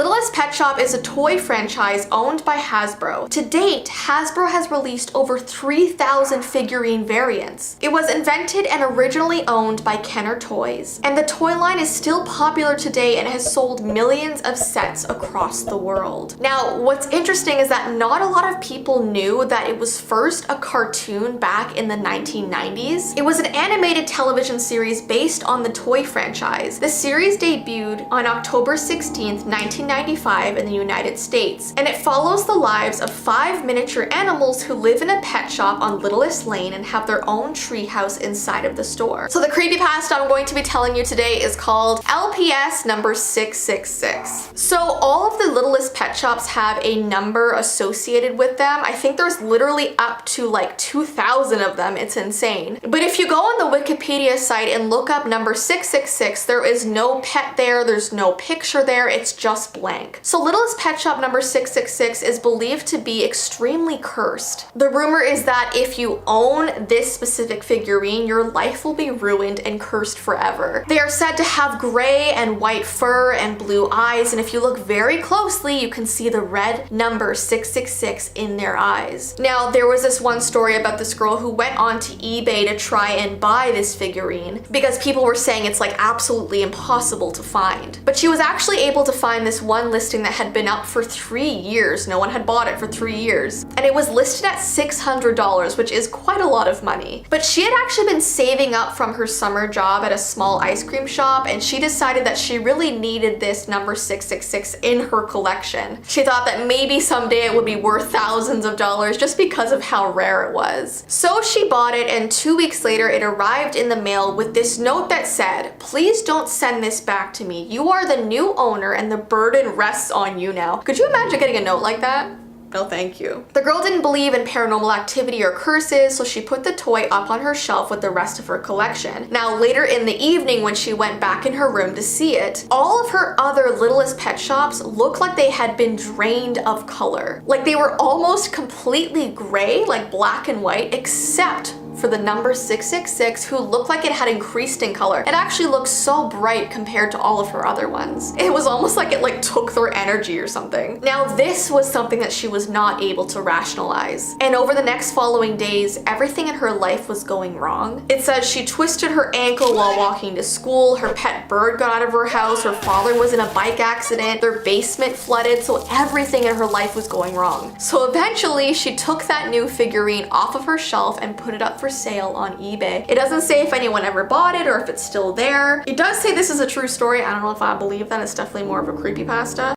Littlest Pet Shop is a toy franchise owned by Hasbro. To date, Hasbro has released over 3,000 figurine variants. It was invented and originally owned by Kenner Toys, and the toy line is still popular today and has sold millions of sets across the world. Now, what's interesting is that not a lot of people knew that it was first a cartoon back in the 1990s. It was an animated television series based on the toy franchise. The series debuted on October 16th, 1995 in the United States, and it follows the lives of 5 miniature animals who live in a pet shop on Littlest Lane and have their own treehouse inside of the store. So the creepypasta I'm going to be telling you today is called LPS number 666. So all of the Littlest pet shops have a number associated with them. I think there's literally up to like 2,000 of them. It's insane. But if you go on the Wikipedia site and look up number 666, there is no pet there, there's no picture there, it's just blank. So Littlest Pet Shop number 666 is believed to be extremely cursed. The rumor is that if you own this specific figurine, your life will be ruined and cursed forever. They are said to have gray and white fur and blue eyes, and if you look very closely, you can see the red number 666 in their eyes. Now, there was this one story about this girl who went onto eBay to try and buy this figurine because people were saying it's like absolutely impossible to find. But she was actually able to find this one listing that had been up for 3 years. No one had bought it for 3 years. And it was listed at $600, which is quite a lot of money. But she had actually been saving up from her summer job at a small ice cream shop, and she decided that she really needed this number 666 in her collection. She thought that maybe someday it would be worth thousands of dollars just because of how rare it was. So she bought it, and 2 weeks later it arrived in the mail with this note that said, "Please don't send this back to me. You are the new owner and the burden rests on you now." Could you imagine getting a note like that? No, thank you. The girl didn't believe in paranormal activity or curses, so she put the toy up on her shelf with the rest of her collection. Now, later in the evening when she went back in her room to see it, all of her other Littlest pet shops looked like they had been drained of color. Like they were almost completely gray, like black and white, except for the number 666, who looked like it had increased in color. It actually looked so bright compared to all of her other ones. It was almost like it like took their energy or something. Now this was something that she was not able to rationalize. And over the next following days, everything in her life was going wrong. It says she twisted her ankle while walking to school, her pet bird got out of her house, her father was in a bike accident, their basement flooded, so everything in her life was going wrong. So eventually she took that new figurine off of her shelf and put it up for sale on eBay. It doesn't say if anyone ever bought it or if it's still there. It does say this is a true story. I don't know if I believe that. It's definitely more of a creepypasta.